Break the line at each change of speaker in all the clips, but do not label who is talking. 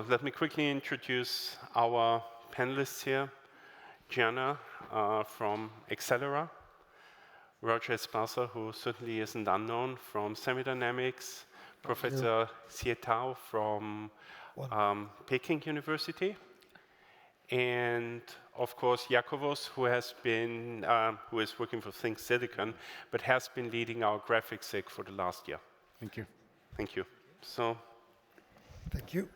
let me quickly introduce our panelists here. Gianna from Accelera, Roger Esparza, who certainly isn't unknown, from Semidynamics, Professor Xie Tao from Peking University, and of course Yakovos, who is working for Think Silicon, but has been leading our graphics SIG for the last year.
Thank you.
Thank you. So,
thank you.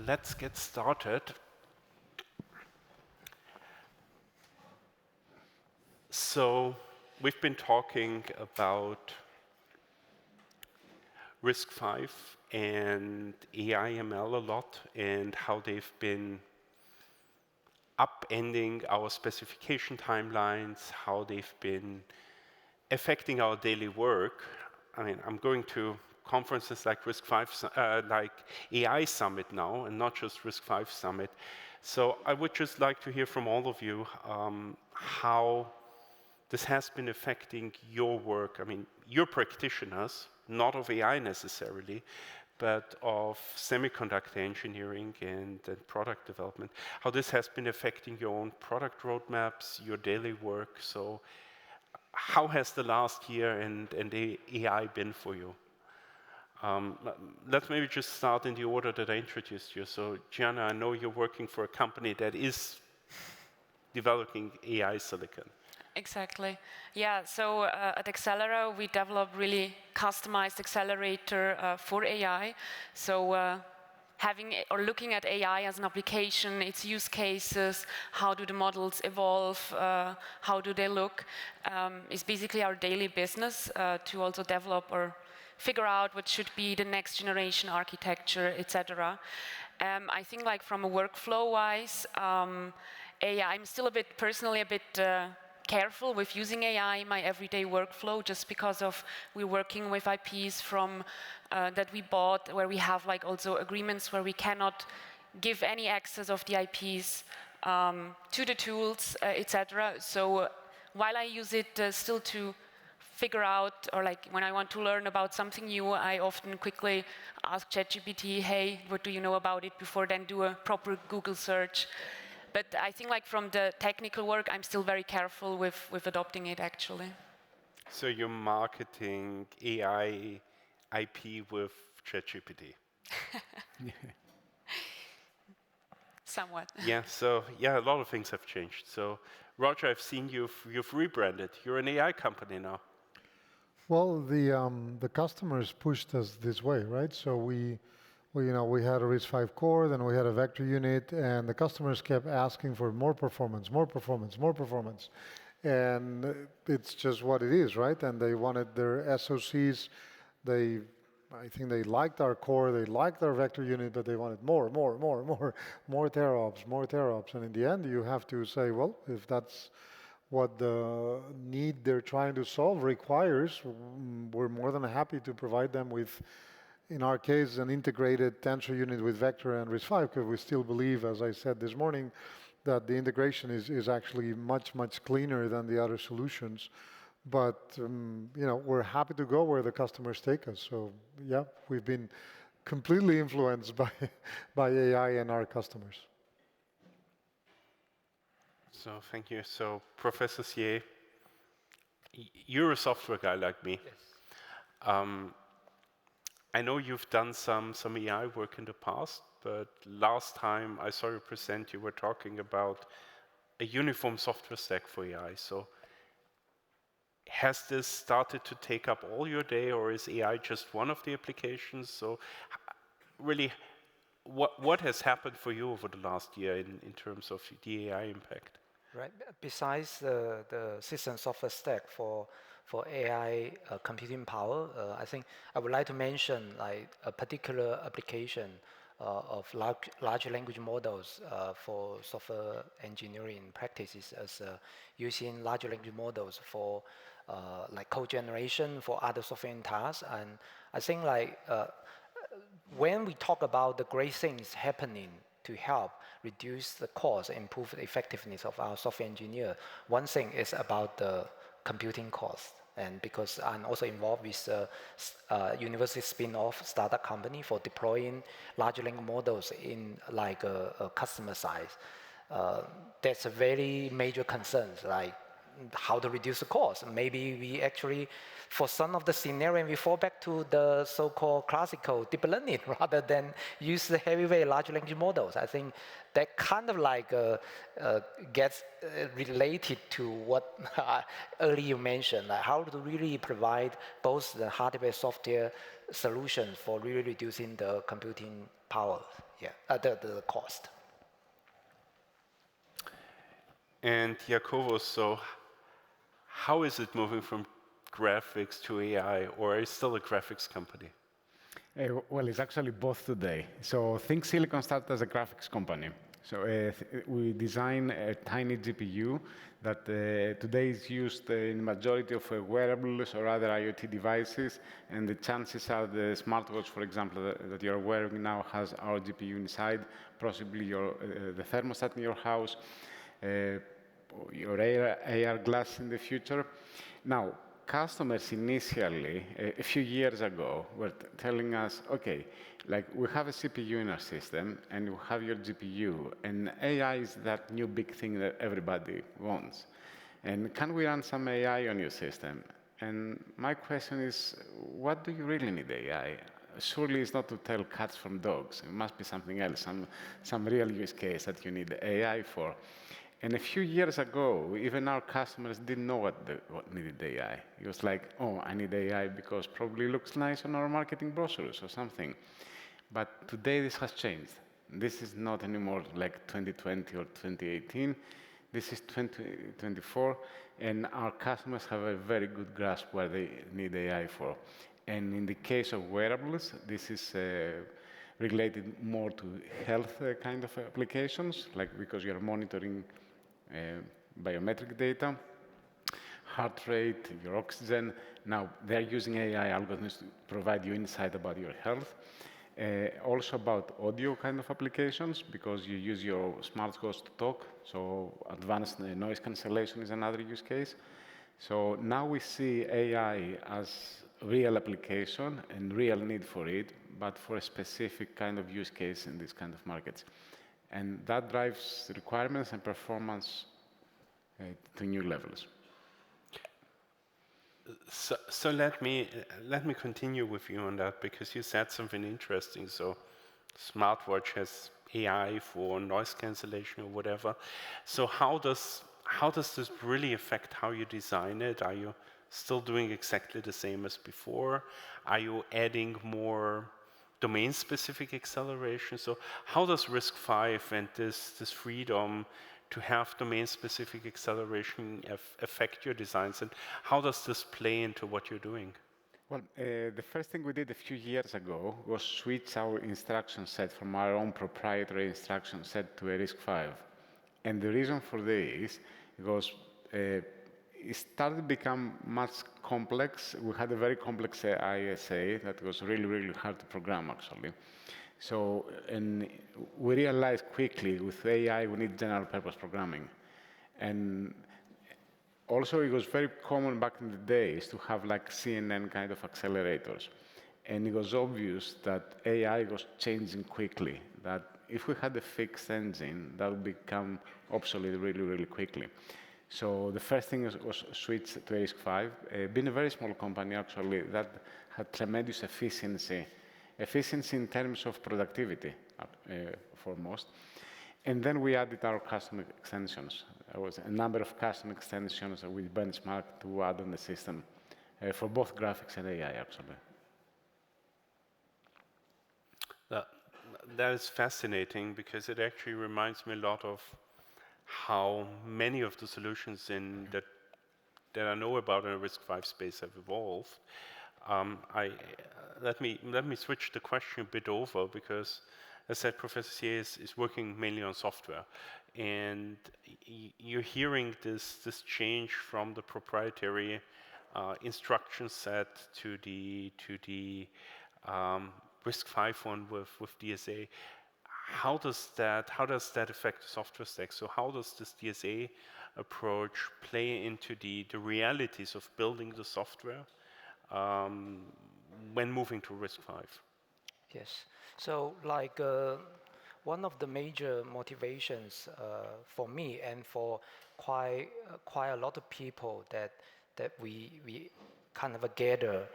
Let's get started. So, we've been talking about RISC-V and AI/ML a lot, and how they've been upending our specification timelines, how they've been affecting our daily work. I mean, I'm going to conferences like RISC-V, like AI Summit now, and not just RISC-V Summit. So I would just like to hear from all of you how this has been affecting your work. I mean, you're practitioners, not of AI necessarily, but of semiconductor engineering and product development, how this has been affecting your own product roadmaps, your daily work. So how has the last year and the AI been for you? Let's maybe just start in the order that I introduced you. So Gianna, I know you're working for a company that is developing AI silicon.
Exactly. Yeah, so at Accelera, we develop really customized accelerator for AI. So looking at AI as an application, its use cases, how do the models evolve, how do they look, is basically our daily business to also develop or figure out what should be the next generation architecture, etc. I think like from a workflow-wise, AI, I'm still personally a bit careful with using AI in my everyday workflow, just because of we're working with IPs from that we bought, where we have like also agreements where we cannot give any access of the IPs to the tools, etc. So while I use it still to figure out, or like when I want to learn about something new, I often quickly ask ChatGPT, hey, what do you know about it, before then do a proper Google search. But I think like from the technical work, I'm still very careful with adopting it actually.
So you're marketing AI IP with ChatGPT?
Somewhat.
Yeah, so yeah, a lot of things have changed. So Roger, I've seen you've rebranded. You're an AI company now.
Well, the customers pushed us this way, right? So we had a RISC-V core, then we had a vector unit, and the customers kept asking for more performance, more performance, more performance. And it's just what it is, right? And they wanted their SoCs. I think they liked our core, they liked our vector unit, but they wanted more terops. And in the end, you have to say, well, if that's what the need they're trying to solve requires, we're more than happy to provide them with, in our case, an integrated tensor unit with vector and RISC-V, because we still believe, as I said this morning, that the integration is actually much cleaner than the other solutions. But we're happy to go where the customers take us. So yeah, we've been completely influenced by AI and our customers.
So thank you. So Professor Xie, you're a software guy like me.
Yes.
I know you've done some AI work in the past, but last time I saw you present, you were talking about a uniform software stack for AI. So has this started to take up all your day, or is AI just one of the applications? So really, what has happened for you over the last year in terms of the AI impact?
Right. Besides the system software stack for AI computing power, I think I would like to mention like a particular application of large language models for software engineering practices, as using large language models for like code generation for other software tasks. And I think like when we talk about the great things happening to help reduce the cost, improve the effectiveness of our software engineer, one thing is about the computing cost. And because I'm also involved with a university spin-off startup company for deploying large language models in like a customer size, that's a very major concern, like how to reduce the cost. Maybe we actually, for some of the scenario, we fall back to the so-called classical deep learning rather than use the heavyweight large language models. I think that kind of like gets related to what earlier you mentioned, like how to really provide both the hardware, software solutions for really reducing the computing power, the cost.
And Jacobo, so how is it moving from graphics to AI, or is it still a graphics company?
Well, it's actually both today. So think Silicon started as a graphics company. So we design a tiny GPU that today is used in majority of wearables or other IoT devices, and the chances are the smartwatch, for example, that you're wearing now has our GPU inside, possibly the thermostat in your house, your AR glass in the future. Now, customers initially, a few years ago, were telling us, okay, like we have a CPU in our system and you have your GPU, and AI is that new big thing that everybody wants. And can we run some AI on your system? And my question is, what do you really need AI? Surely it's not to tell cats from dogs. It must be something else, some real use case that you need AI for. And a few years ago, even our customers didn't know what needed AI. It was like, oh, I need AI because probably looks nice on our marketing brochures or something. But today this has changed. This is not anymore like 2020 or 2018. This is 2024, and our customers have a very good grasp where they need AI for. And in the case of wearables, this is related more to health kind of applications, like because you're monitoring biometric data, heart rate, your oxygen. Now, they're using AI algorithms to provide you insight about your health. Also about audio kind of applications, because you use your smartwatch to talk. So advanced noise cancellation is another use case. So now we see AI as real application and real need for it, but for a specific kind of use case in these kind of markets. And that drives requirements and performance to new levels.
So let me continue with you on that, because you said something interesting. So smartwatch has AI for noise cancellation or whatever. So how does this really affect how you design it? Are you still doing exactly the same as before? Are you adding more domain-specific acceleration? So how does RISC-V and this freedom to have domain-specific acceleration affect your designs, and how does this play into what you're doing?
Well, the first thing we did a few years ago was switch our instruction set from our own proprietary instruction set to a RISC-V. And the reason for this was it started to become much complex. We had a very complex ISA that was really, really hard to program, actually. So, and we realized quickly with AI we need general purpose programming. And also it was very common back in the days to have like CNN kind of accelerators. And it was obvious that AI was changing quickly, that if we had a fixed engine, that would become obsolete really, really quickly. So the first thing was switch to RISC-V. Being a very small company, actually, that had tremendous efficiency in terms of productivity, foremost. And then we added our custom extensions. There was a number of custom extensions that we benchmarked to add on the system for both graphics and AI, actually.
That is fascinating, because it actually reminds me a lot of how many of the solutions that I know about in the RISC-V space have evolved. Let me switch the question a bit over, because as I said, Professor Xie is working mainly on software, and you're hearing this change from the proprietary instruction set to the RISC-V one with DSA. how does that affect the software stack? So how does this DSA approach play into the realities of building the software when moving to RISC-V?
Yes. So one of the major motivations for me and for quite a lot of people that we kind of gather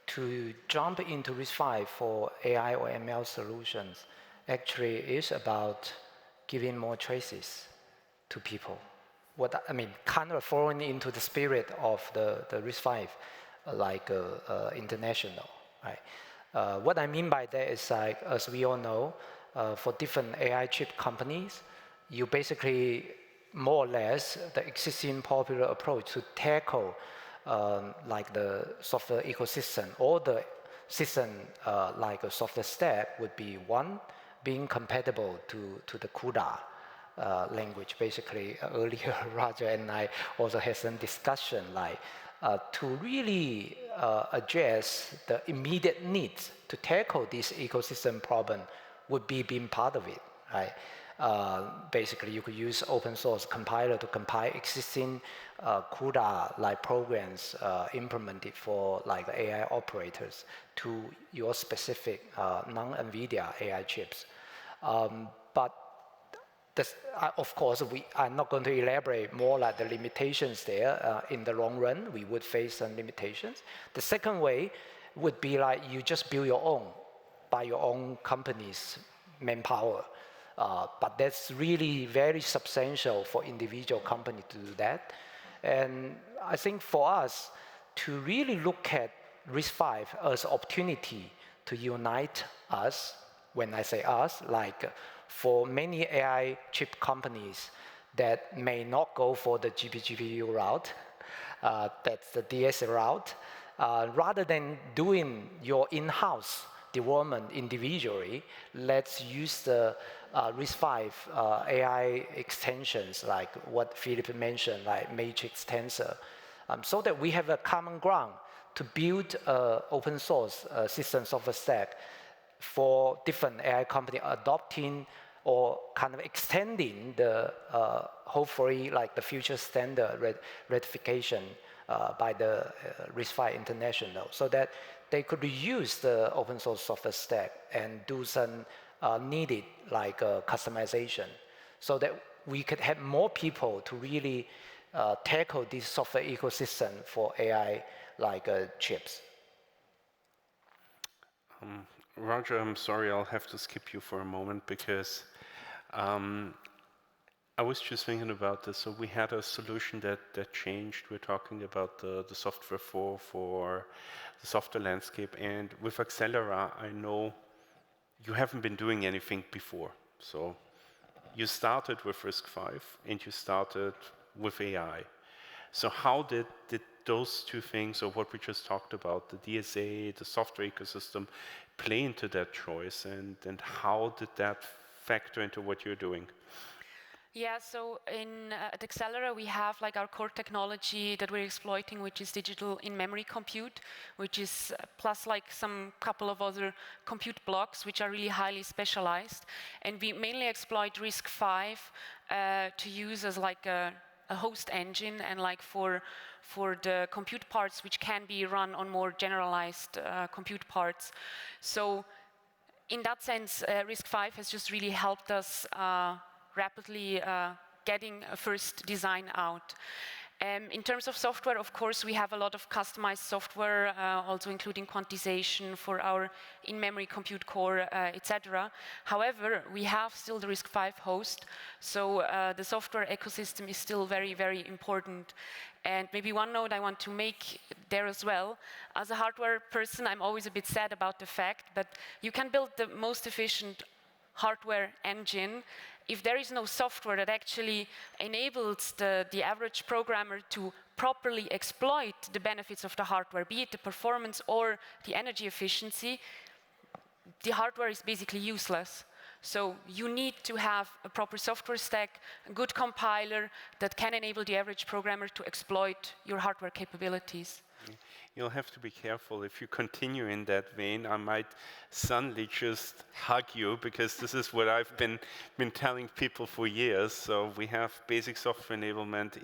to jump into RISC-V for AI or ML solutions actually is about giving more choices to people. What I mean, kind of falling into the spirit of the RISC-V, international, right? What I mean by that is like, as we all know, for different AI chip companies, you basically more or less the existing popular approach to tackle like the software ecosystem or the system like a software stack would be one, being compatible to the CUDA language. Basically, earlier Roger and I also had some discussion like to really address the immediate needs to tackle this ecosystem problem would be being part of it, right? Basically, you could use open source compiler to compile existing CUDA-like programs implemented for like AI operators to your specific non-NVIDIA AI chips. But of course, we are not going to elaborate more like the limitations there. In the long run, we would face some limitations. The second way would be like you just build your own by your own company's manpower. But that's really very substantial for individual company to do that. And I think for us to really look at RISC-V as opportunity to unite us, when I say us, like for many AI chip companies that may not go for the GPU route, that's the DS route, rather than doing your in-house development individually, let's use the RISC-V AI extensions like what Philip mentioned, like matrix tensor, so that we have a common ground to build open source system software stack for different AI company adopting or kind of extending the hopefully like the future standard ratification by the RISC-V International, so that they could use the open source software stack and do some needed like customization, so that we could have more people to really tackle this software ecosystem for AI like chips.
Roger, I'm sorry, I'll have to skip you for a moment because I was just thinking about this. So we had a solution that changed. We're talking about the software for the software landscape. And with Accelera, I know you haven't been doing anything before. So you started with RISC-V and you started with AI. So how did those two things, or what we just talked about, the DSA, the software ecosystem, play into that choice, and how did that factor into what you're doing?
Yeah, so at Accelera we have like our core technology that we're exploiting, which is digital in-memory compute, which is plus like some couple of other compute blocks which are really highly specialized, and we mainly exploit RISC-V to use as like a host engine and like for the compute parts which can be run on more generalized compute parts. So in that sense, RISC-V has just really helped us rapidly getting a first design out. In terms of software, of course, we have a lot of customized software, also including quantization for our in-memory compute core, etc. However, we have still the RISC-V host, so the software ecosystem is still very, very important. And maybe one note I want to make there as well, as a hardware person, I'm always a bit sad about the fact that you can build the most efficient hardware engine. If there is no software that actually enables the average programmer to properly exploit the benefits of the hardware, be it the performance or the energy efficiency, the hardware is basically useless. So you need to have a proper software stack, a good compiler that can enable the average programmer to exploit your hardware capabilities.
You'll have to be careful. If you continue in that vein, I might suddenly just hug you, because this is what I've been telling people for years. So we have basic software enablement,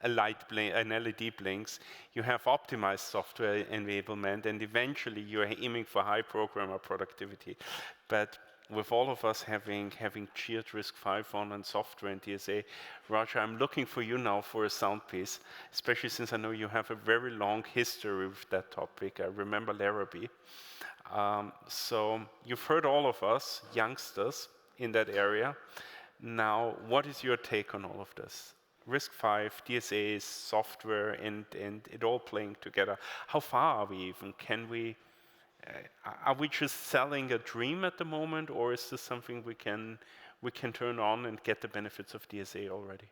an LED blinks. You have optimized software enablement, and eventually you're aiming for high programmer productivity. But with all of us having cheered RISC-V on and software and DSA, Roger, I'm looking for you now for a sound piece, especially since I know you have a very long history with that topic. I remember Larrabee. So you've heard all of us, youngsters, in that area. Now, what is your take on all of this? RISC-V, DSAs, software, and it all playing together. How far are we even? Are we just selling a dream at the moment, or is this something we can turn on and get the benefits of DSA already?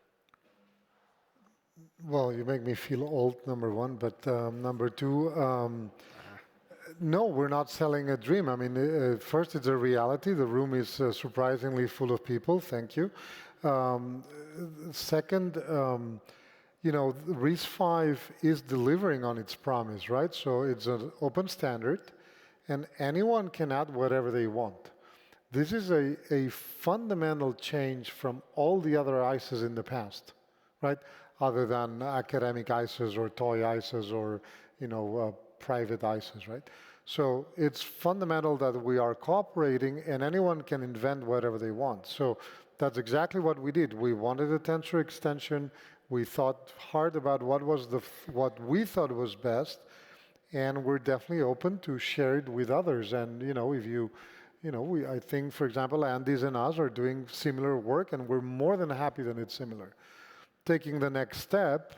Well, you make me feel old, number one, but number two, no, we're not selling a dream. I mean, first, it's a reality. The room is surprisingly full of people. Thank you. Second, you know, RISC-V is delivering on its promise, right? So it's an open standard, and anyone can add whatever they want. This is a fundamental change from all the other ISAs in the past, right? Other than academic ISAs or toy ISAs or, you know, private ISAs, right? So it's fundamental that we are cooperating, and anyone can invent whatever they want. So that's exactly what we did. We wanted a tensor extension. We thought hard about what we thought was best, and we're definitely open to share it with others. And you know, I think, for example, Andy's and us are doing similar work, and we're more than happy that it's similar. Taking the next step,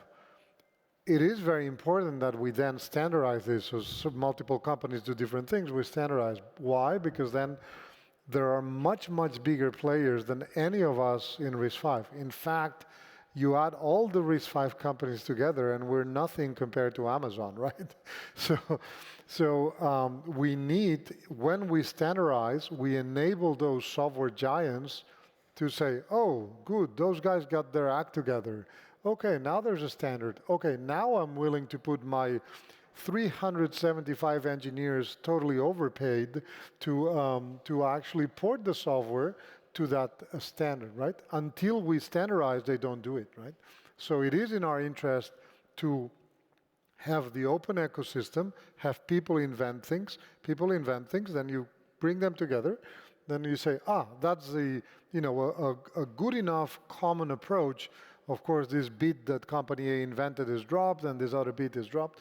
it is very important that we then standardize this. So multiple companies do different things. We standardize. Why? Because then there are much, much bigger players than any of us in RISC-V. In fact, you add all the RISC-V companies together, and we're nothing compared to Amazon, right? So we need, when we standardize, we enable those software giants to say, oh, good, those guys got their act together. Okay, now there's a standard. Okay, now I'm willing to put my 375 engineers totally overpaid to actually port the software to that standard, right? Until we standardize, they don't do it, right? So it is in our interest to have the open ecosystem, have people invent things, then you bring them together, then you say, that's the, you know, a good enough common approach. Of course, this bit that company A invented is dropped, and this other bit is dropped.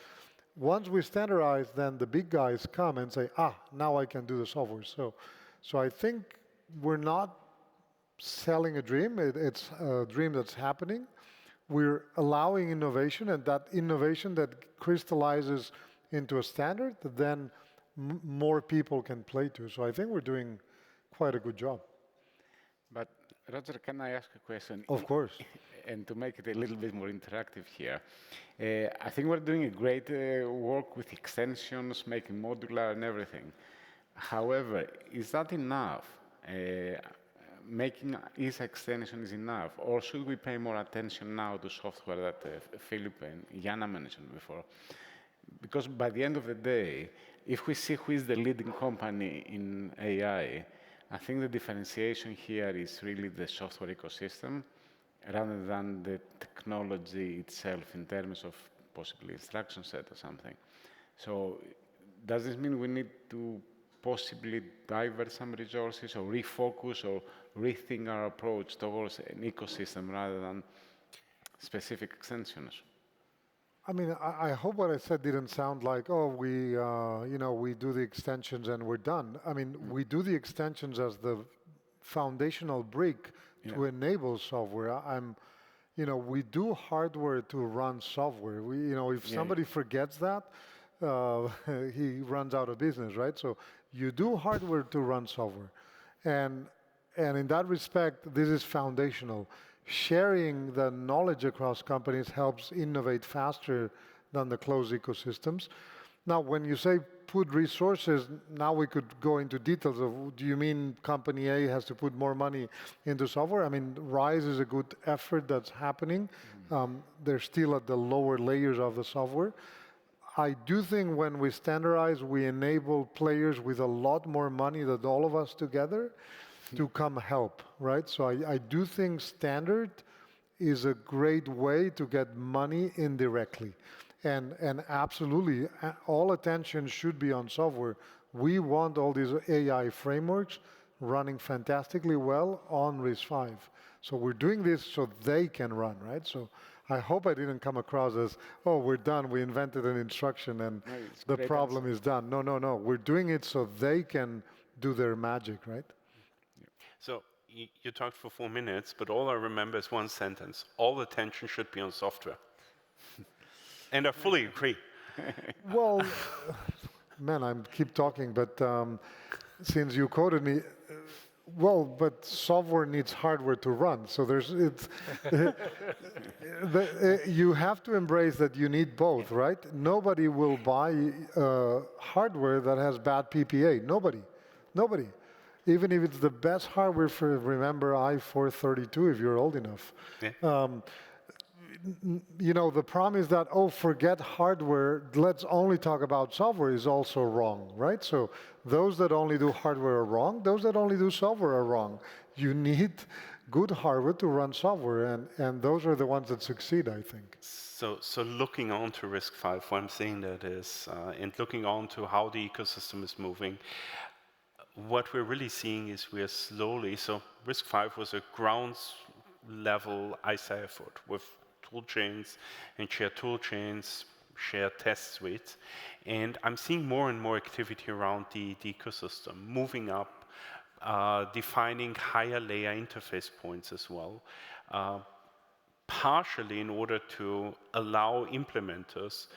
Once we standardize, then the big guys come and say, now I can do the software. So I think we're not selling a dream. It's a dream that's happening. We're allowing innovation, and that innovation that crystallizes into a standard that then more people can play to. So I think we're doing quite a good job.
But Roger, can I ask a question?
Of course.
And to make it a little bit more interactive here, I think we're doing a great work with extensions, making modular and everything. However, is that enough? Making ISA extension is enough? Or should we pay more attention now to software that Philip and Jana mentioned before? Because by the end of the day, if we see who is the leading company in AI, I think the differentiation here is really the software ecosystem rather than the technology itself in terms of possibly instruction set or something. So does this mean we need to possibly divert some resources or refocus or rethink our approach towards an ecosystem rather than specific extensions?
I mean, I hope what I said didn't sound like, we do the extensions and we're done. I mean, we do the extensions as the foundational brick to enable software. We do hardware to run software. If somebody forgets that, he runs out of business, right? So you do hardware to run software. And in that respect, this is foundational. Sharing the knowledge across companies helps innovate faster than the closed ecosystems. Now, when you say put resources, now we could go into details of, do you mean company A has to put more money into software? I mean, RISE is a good effort that's happening. They're still at the lower layers of the software. I do think when we standardize, we enable players with a lot more money than all of us together to come help, right? So I do think standard is a great way to get money indirectly. And absolutely, all attention should be on software. We want all these AI frameworks running fantastically well on RISC-V. So we're doing this so they can run, right? So I hope I didn't come across as, oh, we're done, we invented an instruction and the problem is done. No, no, no. We're doing it so they can do their magic, right?
So you talked for 4 minutes, but all I remember is one sentence. All attention should be on software. And I fully agree.
Well, man, I keep talking, but since you quoted me, well, but software needs hardware to run. So you have to embrace that you need both, right? Nobody will buy hardware that has bad PPA. Nobody. Nobody. Even if it's the best hardware for, remember, i432, if you're old enough. Yeah. You know, the problem is that, oh, forget hardware, let's only talk about software is also wrong, right? So those that only do hardware are wrong, those that only do software are wrong. You need good hardware to run software, and those are the ones that succeed, I think.
So looking on to RISC-V, what I'm saying that is, and looking on to how the ecosystem is moving, what we're really seeing is we're slowly, so RISC-V was a grounds level ISA effort with tool chains and shared tool chains, shared test suites. And I'm seeing more and more activity around the ecosystem, moving up, defining higher layer interface points as well, partially in order to allow implementers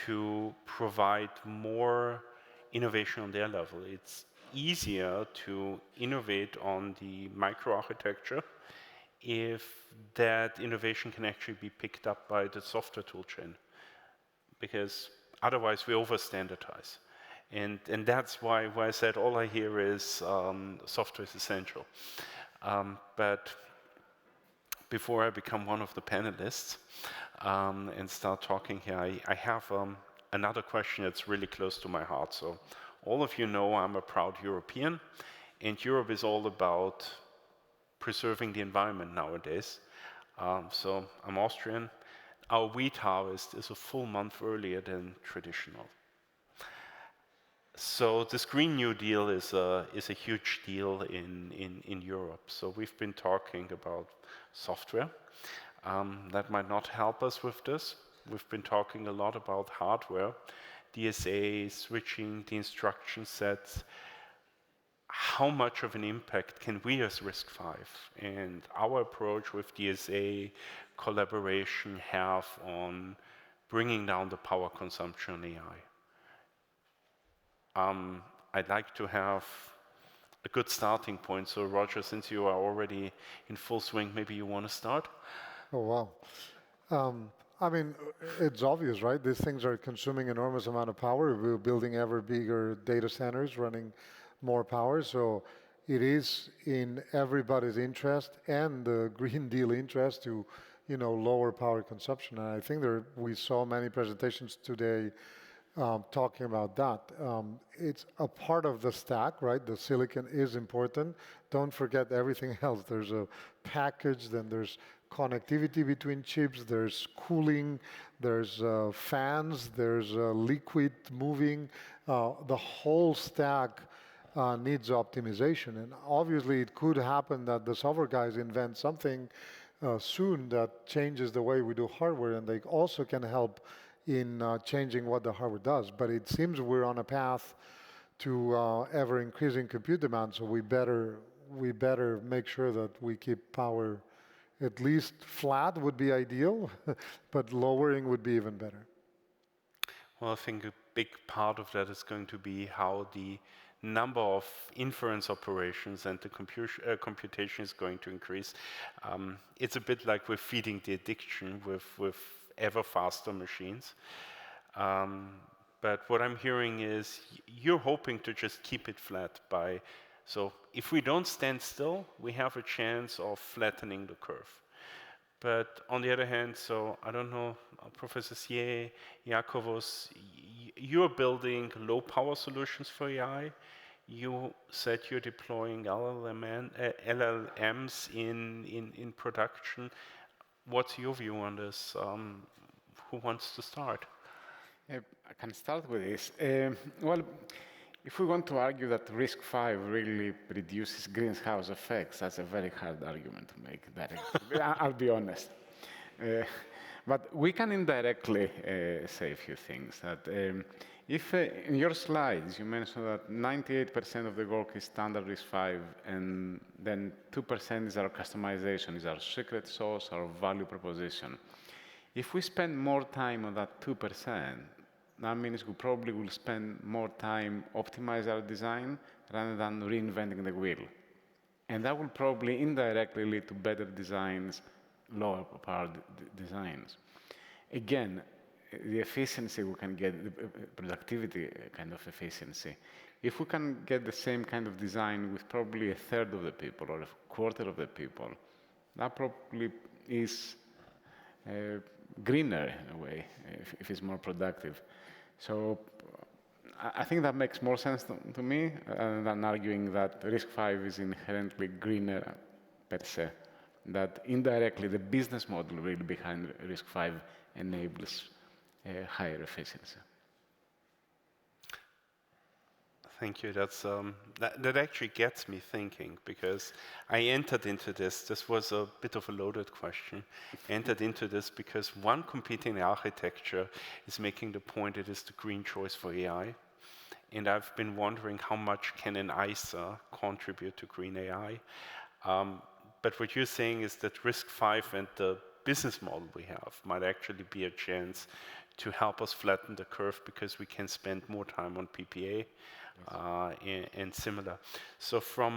to provide more innovation on their level. It's easier to innovate on the microarchitecture if that innovation can actually be picked up by the software toolchain, because otherwise we over-standardize. And that's why I said all I hear is software is essential. But before I become one of the panelists and start talking here, I have another question that's really close to my heart. So all of you know I'm a proud European, and Europe is all about preserving the environment nowadays. So I'm Austrian. Our wheat harvest is a full month earlier than traditional. So this Green New Deal is a huge deal in Europe. So we've been talking about software. That might not help us with this. We've been talking a lot about hardware, DSA, switching the instruction sets. How much of an impact can we as RISC-V and our approach with DSA collaboration have on bringing down the power consumption on AI? I'd like to have a good starting point. So Roger, since you are already in full swing, maybe you want to start?
Oh, wow. I mean, it's obvious, right? These things are consuming enormous amount of power. We're building ever bigger data centers running more power. So it is in everybody's interest and the Green Deal interest to, you know, lower power consumption. And I think we saw many presentations today talking about that. It's a part of the stack, right? The silicon is important. Don't forget everything else. There's a package, then there's connectivity between chips, there's cooling, there's fans, there's liquid moving. The whole stack needs optimization. And obviously it could happen that the software guys invent something soon that changes the way we do hardware, and they also can help in changing what the hardware does. But it seems we're on a path to ever increasing compute demand, so we better make sure that we keep power at least flat would be ideal, but lowering would be even better.
Well, I think a big part of that is going to be how the number of inference operations and the computation is going to increase. It's a bit like we're feeding the addiction with ever faster machines. But what I'm hearing is you're hoping to just keep it flat by, so if we don't stand still, we have a chance of flattening the curve. But on the other hand, so I don't know, Professor Sie, Yakovos, you're building low power solutions for AI. You said you're deploying LLMs in production. What's your view on this? Who wants to start?
I can start with this. Well, if we want to argue that RISC-V really reduces greenhouse effects, that's a very hard argument to make. I'll be honest. But we can indirectly say a few things. That if in your slides you mentioned that 98% of the work is standard RISC-V, and then 2% is our customization, is our secret sauce, our value proposition. If we spend more time on that 2%, that means we probably will spend more time optimize our design rather than reinventing the wheel. And that will probably indirectly lead to better designs, lower power designs. Again, the efficiency we can get, the productivity kind of efficiency. If we can get the same kind of design with probably a third of the people or a quarter of the people, that probably is greener in a way, if it's more productive. So I think that makes more sense to me than arguing that RISC-V is inherently greener per se. That indirectly the business model really behind RISC-V enables higher efficiency.
Thank you. That's that actually gets me thinking, because I entered into this. This was a bit of a loaded question. Entered into this because one competing architecture is making the point it is the green choice for AI, and I've been wondering how much can an ISA contribute to green AI. But what you're saying is that RISC-V and the business model we have might actually be a chance to help us flatten the curve, because we can spend more time on PPA. And similar. So from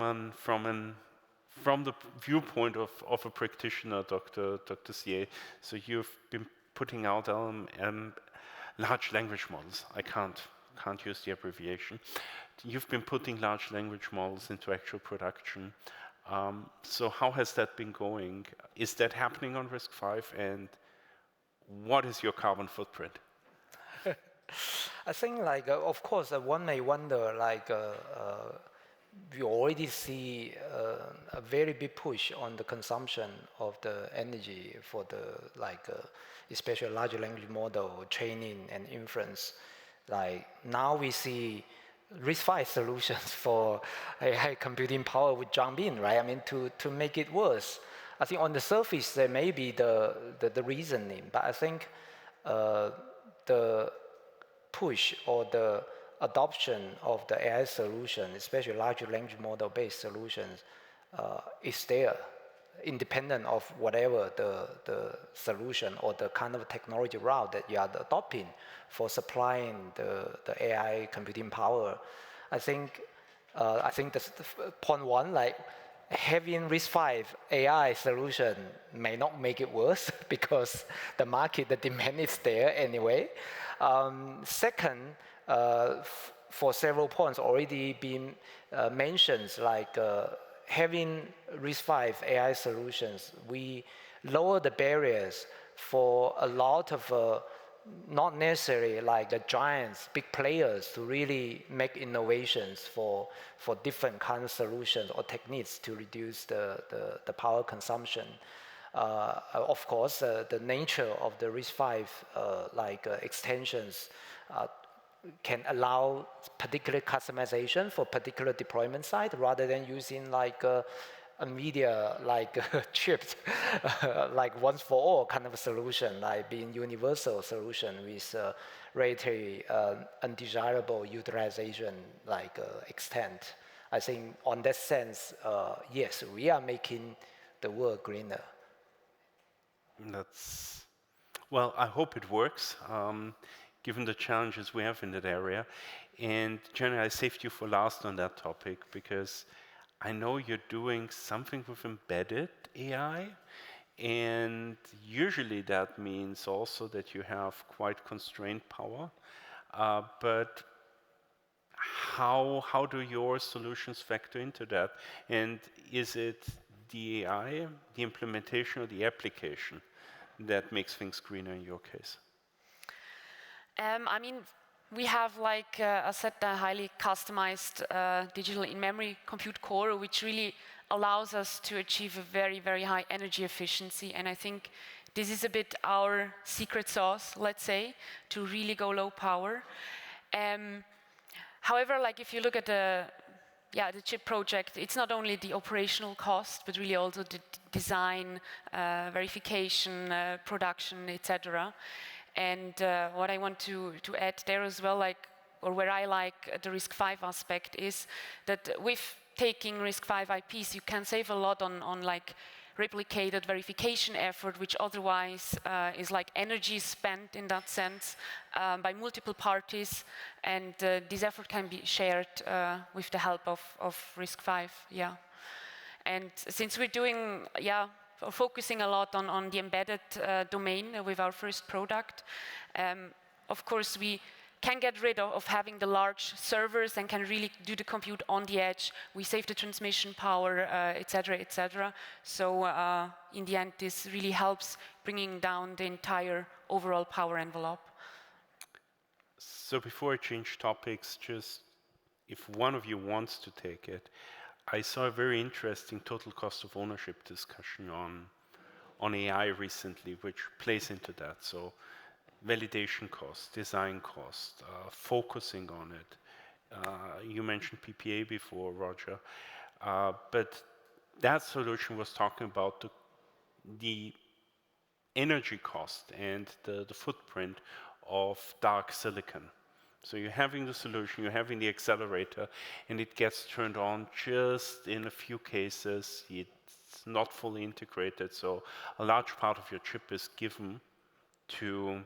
the viewpoint of a practitioner, Dr. Sie, so you've been putting out large language models. I can't use the abbreviation. You've been putting large language models into actual production. So how has that been going? Is that happening on RISC-V, and what is your carbon footprint?
I think, like, of course, one may wonder, like, we already see a very big push on the consumption of the energy for the, like, especially large language model training and inference. Like, now we see RISC-V solutions for AI computing power would jump in, right? I mean, to make it worse. I think on the surface there may be the reasoning, but I think the push or the adoption of the AI solution, especially large language model based solutions, is there, independent of whatever the solution or the kind of technology route that you are adopting for supplying the AI computing power. I think that's point one, like, having RISC-V AI solution may not make it worse because the market, the demand is there anyway. Second, for several points already been mentioned, like having RISC-V AI solutions, we lower the barriers for a lot of not necessarily like the giants, big players to really make innovations for different kinds of solutions or techniques to reduce the power consumption. Of course, the nature of the RISC-V extensions can allow particular customization for particular deployment site rather than using like NVIDIA chips, like once for all kind of a solution, like being universal solution with relatively undesirable utilization extent. I think on that sense, yes, we are making the world greener.
Well, I hope it works, given the challenges we have in that area. And Jenny, I saved you for last on that topic because I know you're doing something with embedded AI, and usually that means also that you have quite constrained power. But how do your solutions factor into that? And is it the AI, the implementation, or the application that makes things greener in your case?
I mean, we have, like I said, a highly customized digital in-memory compute core, which really allows us to achieve a very, very high energy efficiency. And I think this is a bit our secret sauce, let's say, to really go low power. However, like if you look at the chip project, it's not only the operational cost, but really also the design, verification, production, etc. And what I want to add there as well, or where I like the RISC-V aspect, is that with taking RISC-V IPs, you can save a lot on like replicated verification effort, which otherwise is like energy spent in that sense by multiple parties, and this effort can be shared with the help of RISC-V, yeah. And since we're doing, focusing a lot on the embedded domain with our first product, of course we can get rid of having the large servers and can really do the compute on the edge. We save the transmission power, etc., etc. So in the end, this really helps bringing down the entire overall power envelope.
So before I change topics, just if one of you wants to take it, I saw a very interesting total cost of ownership discussion on AI recently, which plays into that. So validation cost, design cost, focusing on it. You mentioned PPA before, Roger, but that solution was talking about the energy cost and the footprint of dark silicon. So you're having the solution, you're having the accelerator, and it gets turned on just in a few cases. It's not fully integrated, so a large part of your chip is given to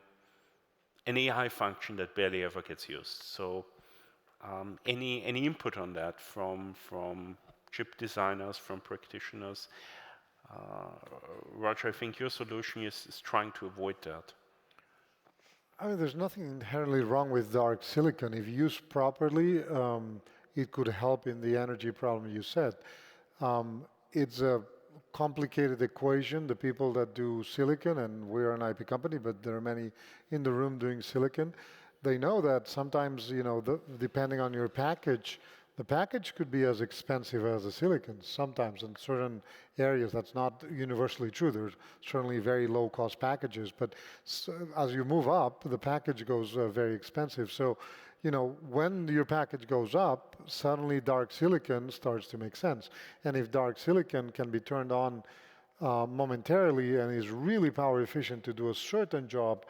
an AI function that barely ever gets used. So any input on that from chip designers, from practitioners? Roger, I think your solution is trying to avoid that.
I mean, there's nothing inherently wrong with dark silicon. If used properly, it could help in the energy problem you said. It's a complicated equation. The people that do silicon, and we're an IP company, but there are many in the room doing silicon, they know that sometimes, you know, depending on your package, the package could be as expensive as the silicon. Sometimes in certain areas, that's not universally true. There's certainly very low-cost packages, but as you move up, the package goes very expensive. So, you know, when your package goes up, suddenly dark silicon starts to make sense. And if dark silicon can be turned on momentarily and is really power efficient to do a certain job,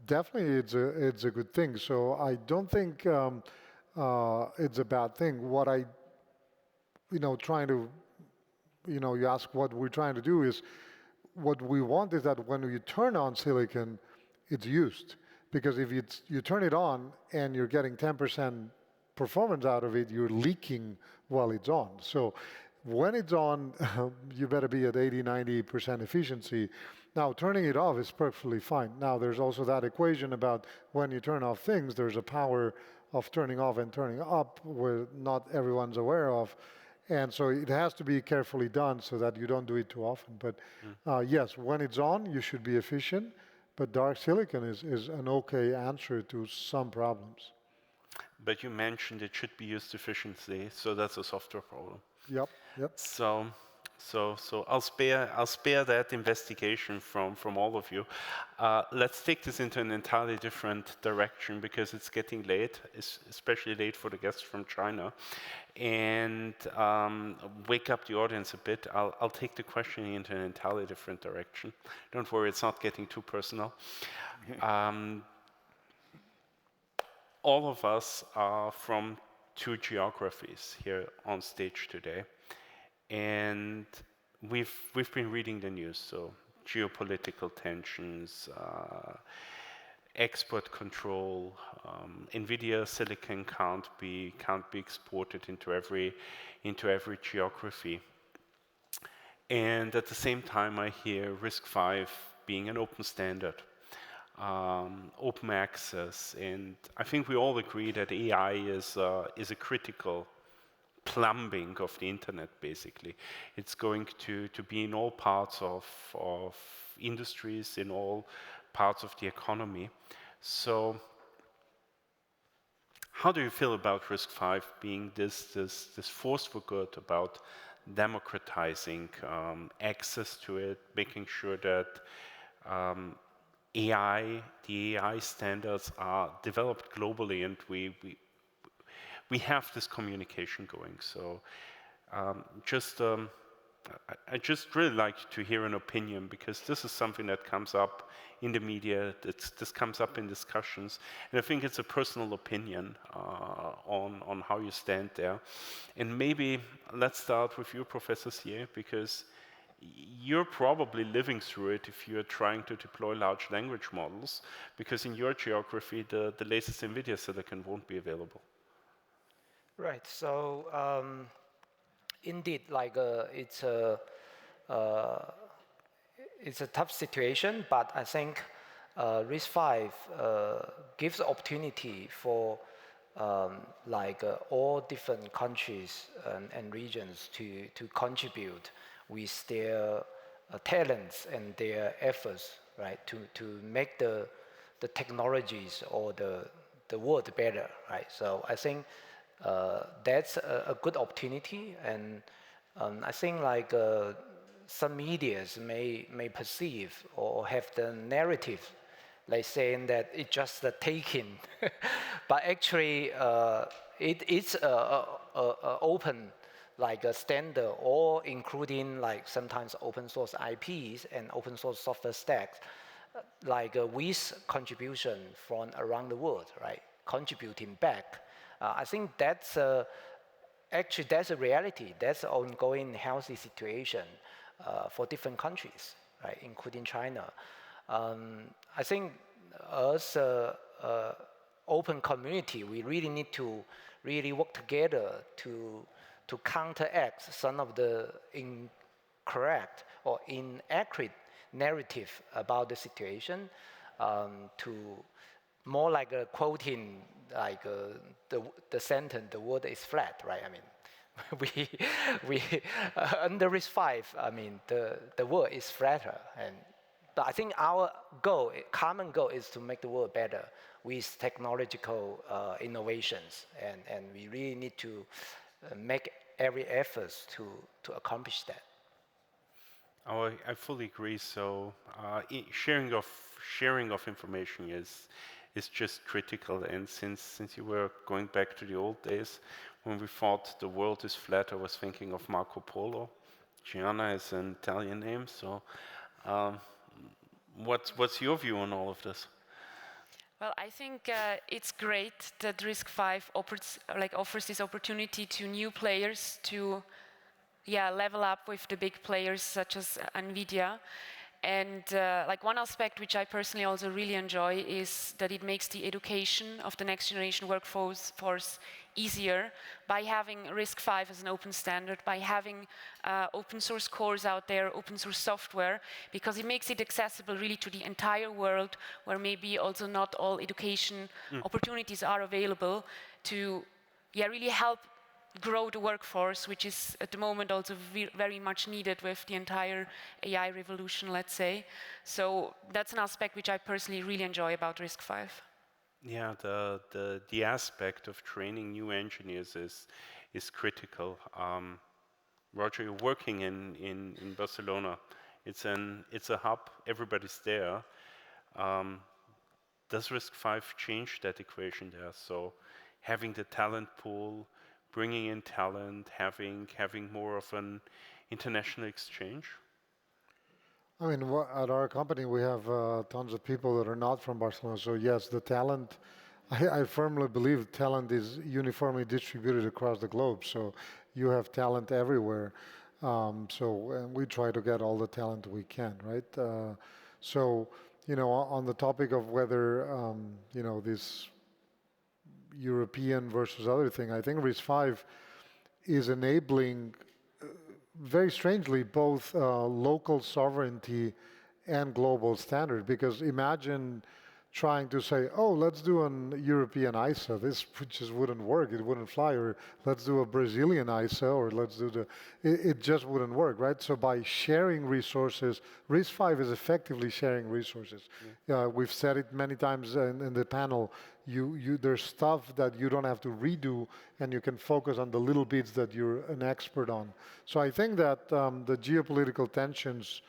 definitely it's a good thing. So I don't think it's a bad thing. What I, trying to, you ask what we're trying to do is, what we want is that when you turn on silicon, it's used. Because if you turn it on and you're getting 10% performance out of it, you're leaking while it's on. So when it's on, you better be at 80, 90% efficiency. Now, turning it off is perfectly fine. Now, there's also that equation about when you turn off things, there's a power of turning off and turning up where not everyone's aware of. And so it has to be carefully done so that you don't do it too often. But yes, when it's on, you should be efficient. But dark silicon is an okay answer to some problems.
But you mentioned it should be used efficiently, so that's a software problem.
Yep.
So I'll spare that investigation from all of you. Let's take this into an entirely different direction because it's getting late, especially late for the guests from China, and wake up the audience a bit. I'll take the questioning into an entirely different direction. Don't worry, it's not getting too personal. All of us are from two geographies here on stage today. And we've been reading the news, so geopolitical tensions, export control, NVIDIA silicon can't be exported into every geography. And at the same time, I hear RISC-V being an open standard. open access, and I think we all agree that AI is a critical plumbing of the internet, basically. It's going to be in all parts of industries, in all parts of the economy. So how do you feel about RISC-V being this force for good, about democratizing access to it, making sure that the AI standards are developed globally, and we have this communication going. So I just really like to hear an opinion, because this is something that comes up in the media, this comes up in discussions, and I think it's a personal opinion on how you stand there. And maybe let's start with you, Professor Xie, because you're probably living through it if you're trying to deploy large language models, because in your geography, the latest NVIDIA silicon won't be available.
Right. So indeed, like it's a tough situation, but I think RISC-V gives opportunity for all different countries and regions to contribute with their talents and their efforts, right, to make the technologies or the world better, right? So I think that's a good opportunity, and I think like some medias may perceive or have the narrative, like saying that it's just the taking, but actually it's open, like a standard, or including like sometimes open source IPs and open source software stacks, like with contribution from around the world, right, contributing back. I think that's actually that's a reality. That's an ongoing healthy situation for different countries, right, including China. I think as an open community, we really need to really work together to counteract some of the incorrect or inaccurate narrative about the situation, to more like quoting like the sentence, the world is flat, right? I mean, we under RISC-V, I mean, the world is flatter, but I think our goal, common goal, is to make the world better with technological innovations, and we really need to make every effort to accomplish that.
Oh, I fully agree. So sharing of information is just critical. And since you were going back to the old days when we thought the world is flat, I was thinking of Marco Polo. Gianna is an Italian name. So what's your view on all of this?
Well, I think it's great that RISC-V offers this opportunity to new players to level up with the big players such as NVIDIA. And like one aspect which I personally also really enjoy is that it makes the education of the next generation workforce easier by having RISC-V as an open standard, by having open source cores out there, open source software, because it makes it accessible really to the entire world, where maybe also not all education opportunities are available, to really help grow the workforce, which is at the moment also very much needed with the entire AI revolution, let's say. So that's an aspect which I personally really enjoy about RISC-V.
Yeah, the aspect of training new engineers is critical. Roger, you're working in Barcelona. It's a hub. Everybody's there. Does RISC-V change that equation there? So having the talent pool, bringing in talent, having more of an international exchange?
I mean, at our company, we have tons of people that are not from Barcelona. So yes, the talent, I firmly believe talent is uniformly distributed across the globe. So you have talent everywhere. And we try to get all the talent we can, right? So, on the topic of whether, this European versus other thing, I think RISC-V is enabling, very strangely, both local sovereignty and global standard. Because imagine trying to say, oh, let's do an European ISA. This just wouldn't work. It wouldn't fly. Or let's do a Brazilian ISA, or let's do the. It just wouldn't work, right? So by sharing resources, RISC-V is effectively sharing resources. We've said it many times in the panel. There's stuff that you don't have to redo, and you can focus on the little bits that you're an expert on. So I think that the geopolitical tensions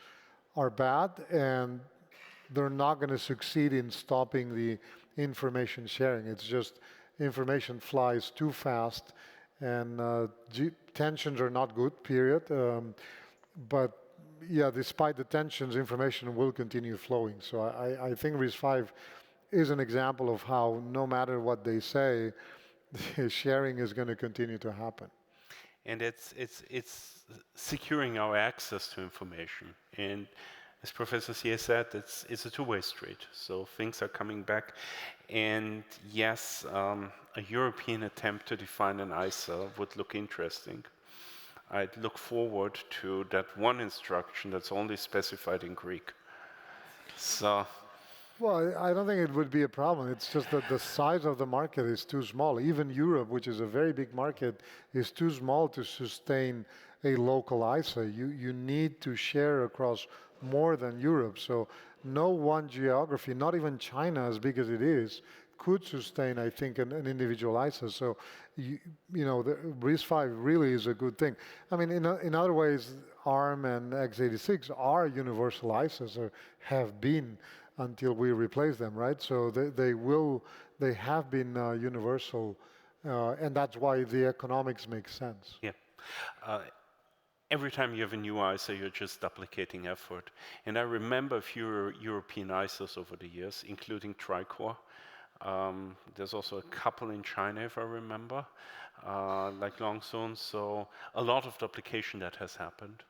are bad, and they're not going to succeed in stopping the information sharing. It's just information flies too fast, and tensions are not good, period. But yeah, despite the tensions, information will continue flowing. So I think RISC-V is an example of how no matter what they say, sharing is going to continue to happen.
And it's securing our access to information. And as Professor Sia said, it's a two-way street. So things are coming back. And yes, a European attempt to define an ISA would look interesting. I'd look forward to that one instruction that's only specified in Greek. So.
Well, I don't think it would be a problem. It's just that the size of the market is too small. Even Europe, which is a very big market, is too small to sustain a local ISA. You need to share across more than Europe. So no one geography, not even China, as big as it is, could sustain, I think, an individual ISA. So, the RISC-V really is a good thing. I mean, in other ways, ARM and x86 are universal ISAs, or have been until we replace them, right? So they have been universal, and that's why the economics make sense.
Yeah. Every time you have a new ISA, you're just duplicating effort. And I remember a few European ISAs over the years, including Tricore. There's also a couple in China, if I remember, like Longzone. So a lot of duplication that has happened.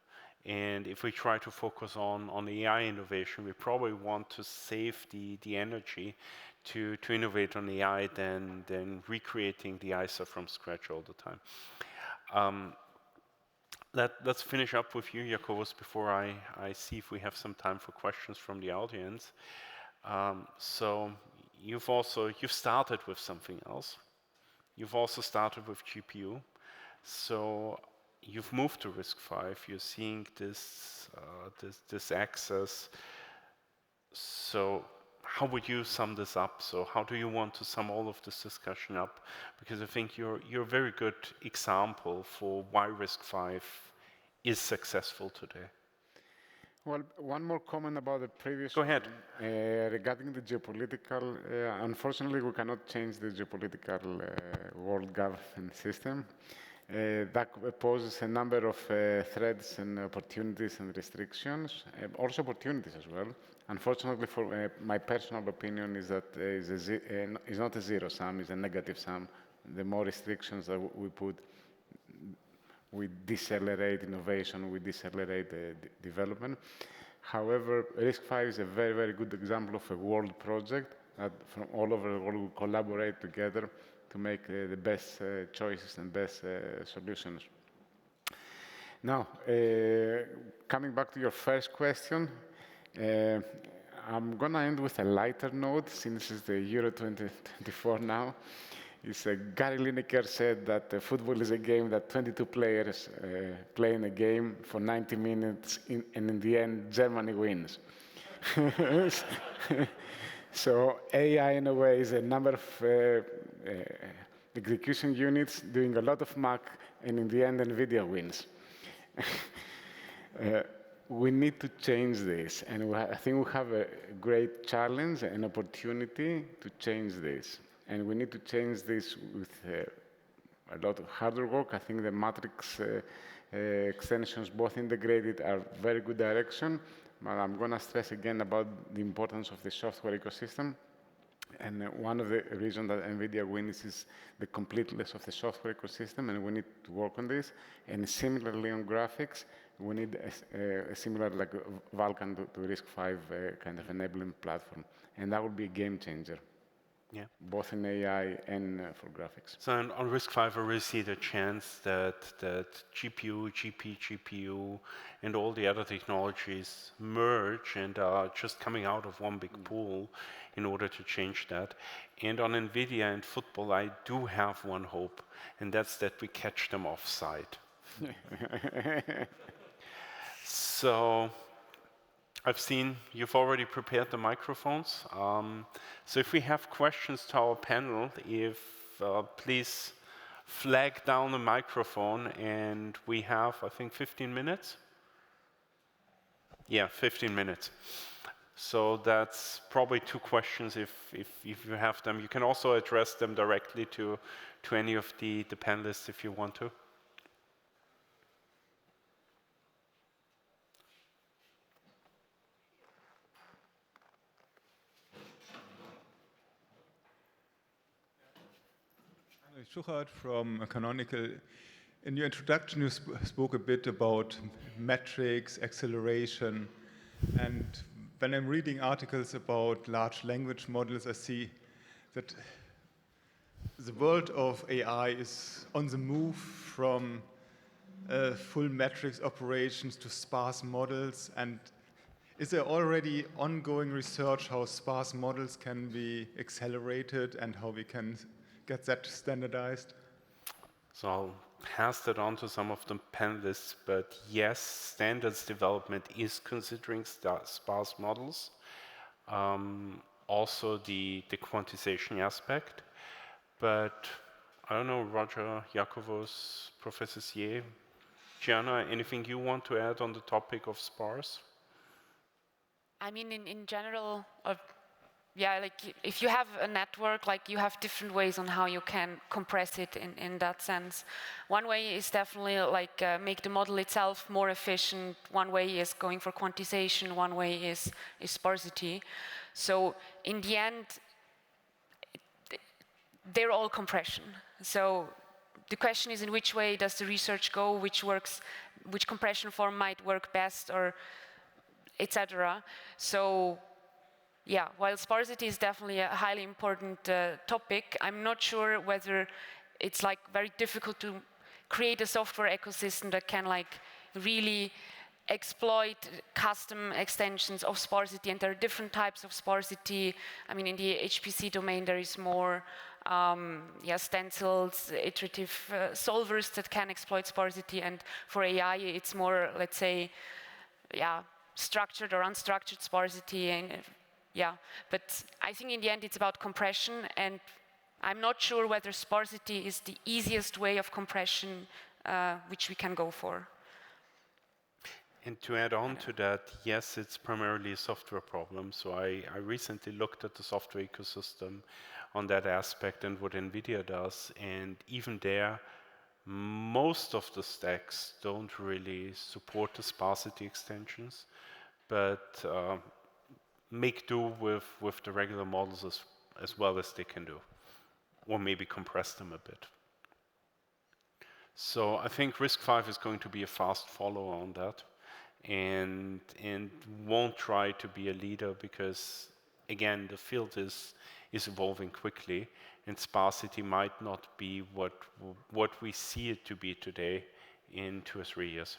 And if we try to focus on AI innovation, we probably want to save the energy to innovate on AI than recreating the ISA from scratch all the time. Let's finish up with you, Jacobus, before I see if we have some time for questions from the audience. So you've started with something else. You've also started with GPU. So you've moved to RISC-V. You're seeing this access. So how would you sum this up? So how do you want to sum all of this discussion up? Because I think you're a very good example for why RISC-V is successful today.
Well, one more comment about the previous.
Go ahead.
Regarding the geopolitical, unfortunately, we cannot change the geopolitical world government system. That poses a number of threats and opportunities and restrictions, also opportunities as well. Unfortunately, for my personal opinion, is that it's not a zero sum, it's a negative sum. The more restrictions that we put, we decelerate innovation, we decelerate development. However, RISC-V is a very, very good example of a world project that from all over the world we collaborate together to make the best choices and best solutions. Now, coming back to your first question, I'm going to end with a lighter note, since it's the Euro 2024 now. Gary Lineker said that football is a game that 22 players play in a game for 90 minutes, and in the end, Germany wins. So AI, in a way, is a number of execution units doing a lot of math, and in the end, NVIDIA wins. We need to change this, and I think we have a great challenge and opportunity to change this. And we need to change this with a lot of harder work. I think the matrix extensions, both integrated, are very good direction. But I'm going to stress again about the importance of the software ecosystem. And one of the reasons that NVIDIA wins is the completeness of the software ecosystem, and we need to work on this. And similarly on graphics, we need a similar, like Vulkan to RISC-V kind of enabling platform. And that would be a game changer.
Yeah.
both in AI and for graphics.
So on RISC-V, I really see the chance that GPU, GPU, and all the other technologies merge and are just coming out of one big pool in order to change that. And on NVIDIA and football, I do have one hope, and that's that we catch them offside. So I've seen you've already prepared the microphones. So if we have questions to our panel, please flag down the microphone, and we have, I think, 15 minutes? Yeah, 15 minutes. So that's probably 2 questions if you have them. You can also address them directly to any of the panelists if you want to.
Schuchart from Canonical. In your introduction, you spoke a bit about metrics, acceleration, and when I'm reading articles about large language models, I see that the world of AI is on the move from full metrics operations to sparse models. And is there already ongoing research how sparse models can be accelerated and how we can get that standardized?
So I'll pass that on to some of the panelists, but yes, standards development is considering sparse models. Also the quantization aspect, but I don't know, Roger, Jacobus, Professor Sier, Gianna, anything you want to add on the topic of sparse?
I mean, in general, yeah, like if you have a network, like you have different ways on how you can compress it in that sense. One way is definitely like make the model itself more efficient. One way is going for quantization. One way is sparsity. So in the end, they're all compression. So the question is in which way does the research go, which compression form might work best, or etc. So yeah, while sparsity is definitely a highly important topic, I'm not sure whether it's like very difficult to create a software ecosystem that can like really exploit custom extensions of sparsity. And there are different types of sparsity. I mean, in the HPC domain, there is more stencils, iterative solvers that can exploit sparsity. And for AI, it's more, let's say, structured or unstructured sparsity. And but I think in the end, it's about compression. And I'm not sure whether sparsity is the easiest way of compression which we can go for.
And to add on to that, yes, it's primarily a software problem. So I recently looked at the software ecosystem on that aspect and what NVIDIA does. And even there, most of the stacks don't really support the sparsity extensions, but make do with the regular models as well as they can do, or maybe compress them a bit. So I think RISC-V is going to be a fast follower on that, and won't try to be a leader because, again, the field is evolving quickly, and sparsity might not be what we see it to be today in 2 or 3 years.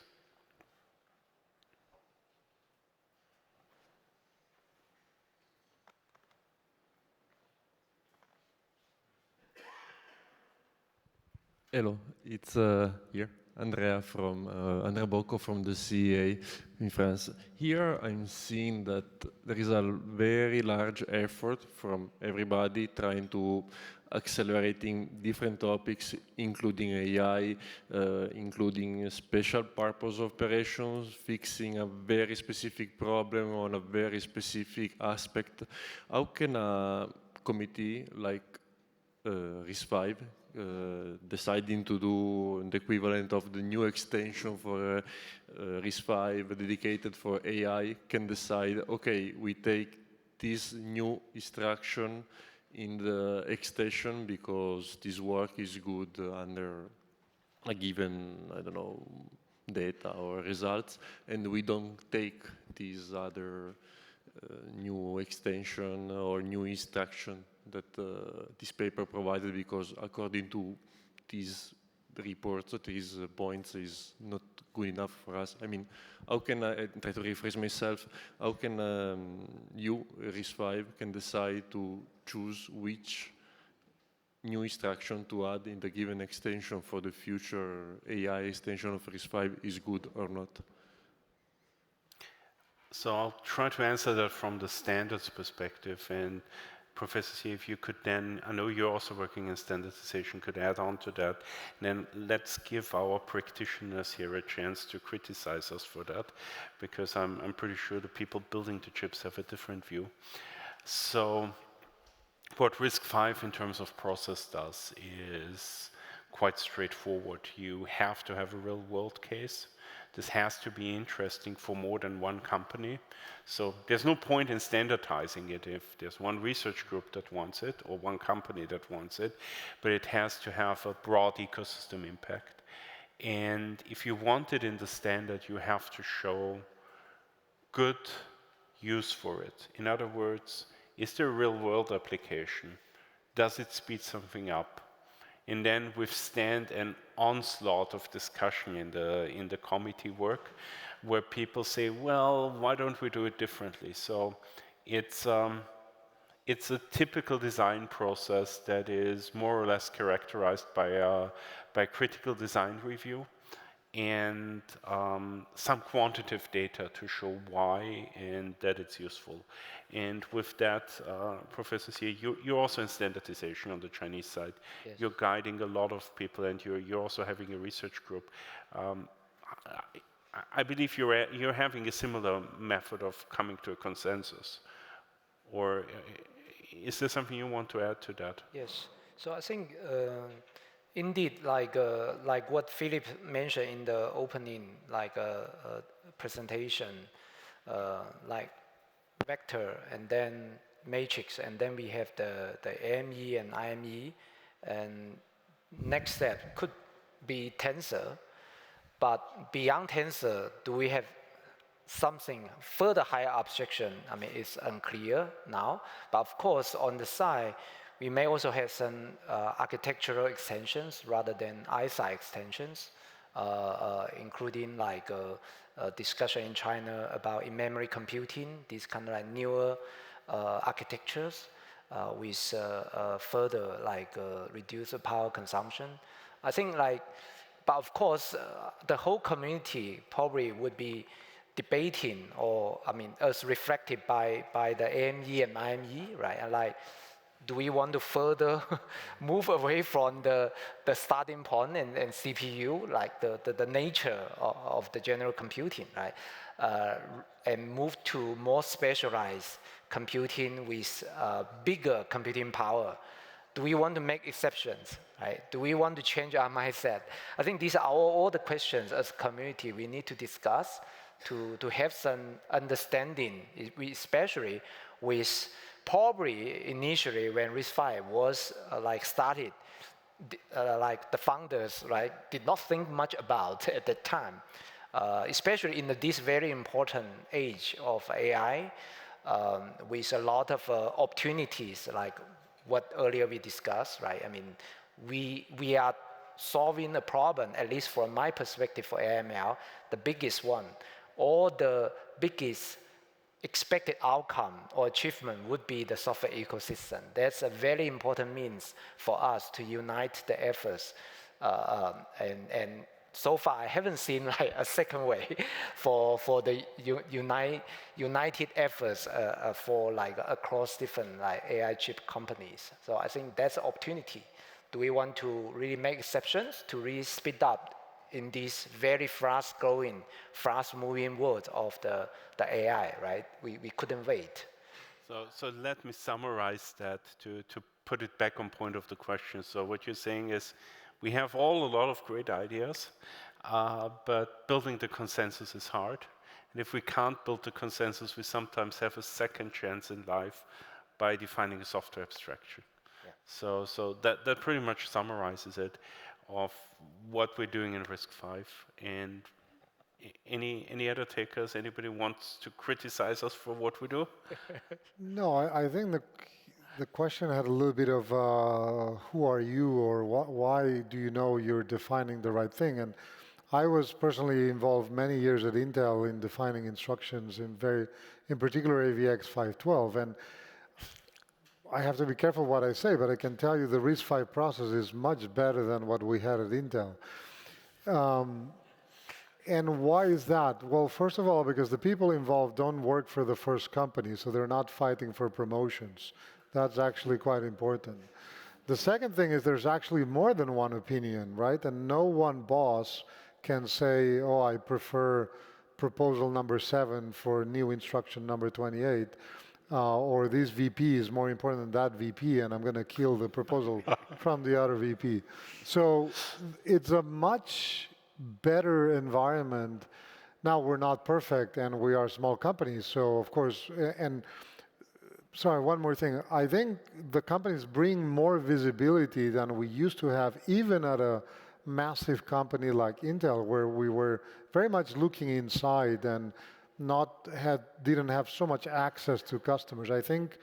Hello, it's here, Andrea Bocco from the CEA in France. Here I'm seeing that there is a very large effort from everybody trying to accelerating different topics, including AI, including special purpose operations, fixing a very specific problem on a very specific aspect. How can a committee like RISC-V deciding to do the equivalent of the new extension for RISC-V dedicated for AI can decide, okay, we take this new instruction in the extension because this work is good under a given, I don't know, data or results, and we don't take this other new extension or new instruction that this paper provided, because according to these reports, these points is not good enough for us. I mean, how can I try to rephrase myself? How can you, RISC-V, can decide to choose which new instruction to add in the given extension for the future AI extension of RISC-V is good or not?
So I'll try to answer that from the standards perspective. And Professor C, if you could then, I know you're also working in standardization, could add on to that. And then let's give our practitioners here a chance to criticize us for that, because I'm pretty sure the people building the chips have a different view. So what RISC-V in terms of process does is quite straightforward. You have to have a real world case. This has to be interesting for more than one company. So there's no point in standardizing it if there's one research group that wants it or one company that wants it, but it has to have a broad ecosystem impact. And if you want it in the standard, you have to show good use for it. In other words, is there a real world application? Does it speed something up? And then withstand an onslaught of discussion in the committee work, where people say, well, why don't we do it differently? So it's a typical design process that is more or less characterized by critical design review and some quantitative data to show why and that it's useful. And with that, Professor Xie, you're also in standardization on the Chinese side.
Yes.
You're guiding a lot of people, and you're also having a research group. I believe you're having a similar method of coming to a consensus. Or is there something you want to add to that?
Yes. So I think indeed, like what Philip mentioned in the opening, presentation, like vector and then matrix, and then we have the AME and IME, and next step could be tensor, but beyond tensor, do we have something further higher abstraction? I mean, it's unclear now, but of course on the side, we may also have some architectural extensions rather than ISA extensions, including like a discussion in China about in-memory computing, these kind of like newer architectures with further like reduced power consumption. I think like, but of course, the whole community probably would be debating, or I mean, as reflected by the AME and IME, right? And like, do we want to further move away from the starting point and CPU, like the nature of the general computing, right? And move to more specialized computing with bigger computing power? Do we want to make exceptions, right? Do we want to change our mindset? I think these are all the questions as a community we need to discuss to have some understanding, especially with probably initially when RISC-V was like started, like the founders did not think much about at that time, especially in this very important age of AI, with a lot of opportunities like what earlier we discussed, right? I mean, we are solving a problem, at least from my perspective for AML, the biggest one, or the biggest expected outcome or achievement would be the software ecosystem. That's a very important means for us to unite the efforts. And so far, I haven't seen like a second way for the united efforts for like across different like AI chip companies. So I think that's an opportunity. Do we want to really make exceptions to really speed up in this very fast-growing, fast-moving world of the AI, right? We couldn't wait.
So let me summarize that to put it back on point of the question. So what you're saying is, we have a lot of great ideas, but building the consensus is hard. And if we can't build the consensus, we sometimes have a second chance in life by defining a software abstraction. Yeah. So that pretty much summarizes it, of what we're doing in RISC-V. And any other takers? Anybody wants to criticize us for what we do?
No, I think The question had a little bit of who are you, or why do you know you're defining the right thing? And I was personally involved many years at Intel in defining instructions in particular AVX 512. And I have to be careful what I say, but I can tell you the RISC-V process is much better than what we had at Intel. And why is that? Well, first of all, because the people involved don't work for the first company, so they're not fighting for promotions. That's actually quite important. The second thing is there's actually more than one opinion, right? And no one boss can say, oh, I prefer proposal number 7 for new instruction number 28. Or this VP is more important than that VP, and I'm going to kill the proposal from the other VP. So it's a much better environment. Now, we're not perfect, and we are small companies, so of course, and sorry, one more thing. I think the companies bring more visibility than we used to have, even at a massive company like Intel, where we were very much looking inside and didn't have so much access to customers. I think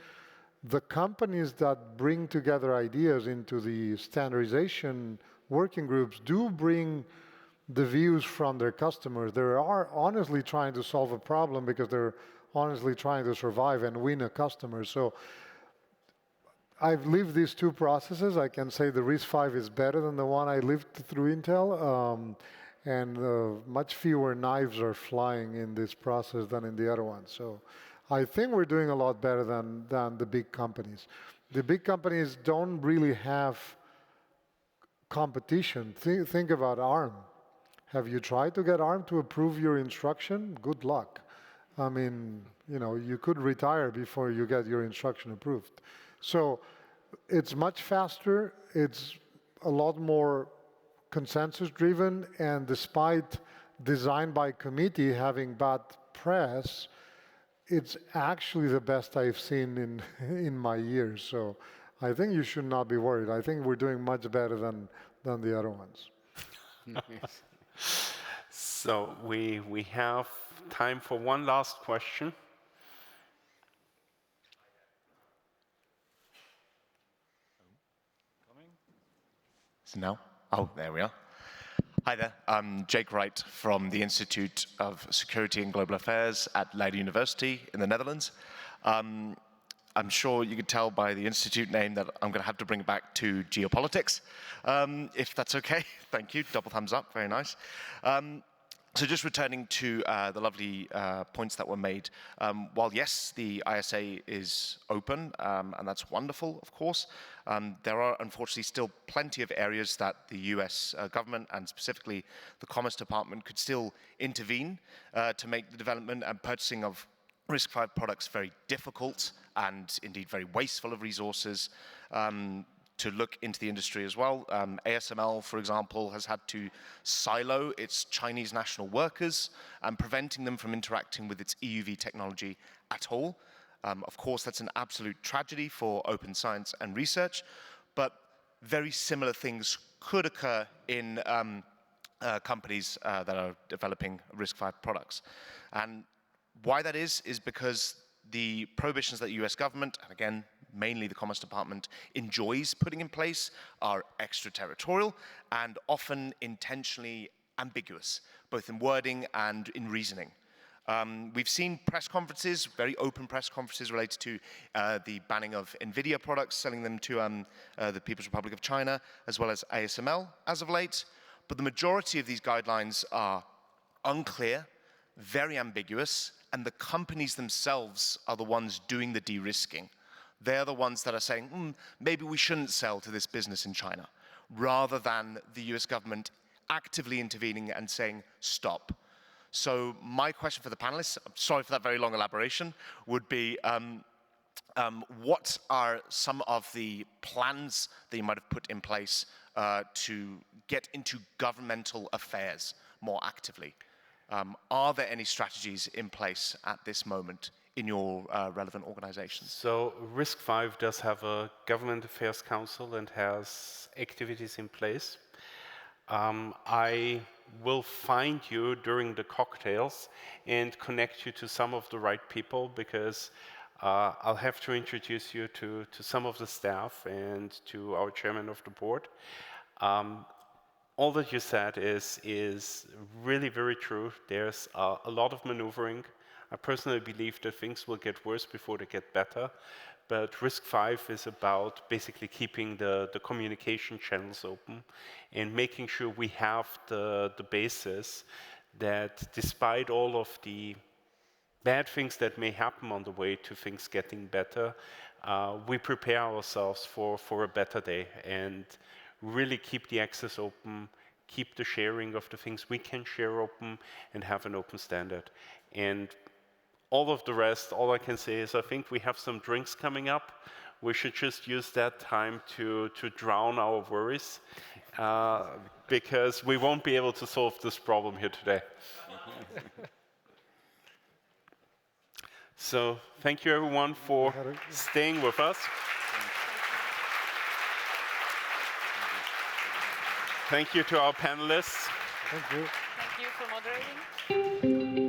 the companies that bring together ideas into the standardization working groups do bring the views from their customers. They are honestly trying to solve a problem because they're honestly trying to survive and win a customer. So I've lived these two processes. I can say the RISC-V is better than the one I lived through Intel. And much fewer knives are flying in this process than in the other one. So I think we're doing a lot better than the big companies. The big companies don't really have competition. Think about ARM. Have you tried to get ARM to approve your instruction? Good luck. I mean, you know, you could retire before you get your instruction approved. So it's much faster. It's a lot more consensus-driven, and despite design by committee having bad press, it's actually the best I've seen in my years. So I think you should not be worried. I think we're doing much better than the other ones.
So we have time for one last question.
So now? Oh, there we are. Hi there, I'm Jake Wright from the Institute of Security and Global Affairs at Leiden University in the Netherlands. I'm sure you could tell by the institute name that I'm going to have to bring it back to geopolitics, if that's okay. Thank you, double thumbs up, very nice. So just returning to the lovely points that were made, while yes, the ISA is open, and that's wonderful, of course, there are unfortunately still plenty of areas that the US government and specifically the Commerce Department could still intervene to make the development and purchasing of RISC-V products very difficult and indeed very wasteful of resources. To look into the industry as well. ASML, for example, has had to silo its Chinese national workers and preventing them from interacting with its EUV technology at all. Of course, that's an absolute tragedy for open science and research, but very similar things could occur in companies that are developing RISC-V products. And why that is because the prohibitions that the US government, and again, mainly the Commerce Department, enjoys putting in place are extraterritorial and often intentionally ambiguous, both in wording and in reasoning. We've seen press conferences, very open press conferences related to the banning of NVIDIA products, selling them to the People's Republic of China, as well as ASML as of late. But the majority of these guidelines are unclear, very ambiguous, and the companies themselves are the ones doing the de-risking. They're the ones that are saying, maybe we shouldn't sell to this business in China, rather than the US government actively intervening and saying, stop. So my question for the panelists, I'm sorry for that very long elaboration, would be, what are some of the plans that you might have put in place to get into governmental affairs more actively? Are there any strategies in place at this moment in your relevant organizations?
So RISC-V does have a Government Affairs Council and has activities in place. I will find you during the cocktails and connect you to some of the right people, because I'll have to introduce you to some of the staff and to our chairman of the board. All that you said is really very true. There's a lot of maneuvering. I personally believe that things will get worse before they get better. But RISC-V is about basically keeping the communication channels open and making sure we have the basis that despite all of the bad things that may happen on the way to things getting better, we prepare ourselves for a better day and really keep the access open, keep the sharing of the things we can share open, and have an open standard. And all of the rest, all I can say is I think we have some drinks coming up. We should just use that time to drown our worries, because we won't be able to solve this problem here today. So thank you everyone for staying with us. Thank you to our panelists.
Thank you.
Thank you for moderating.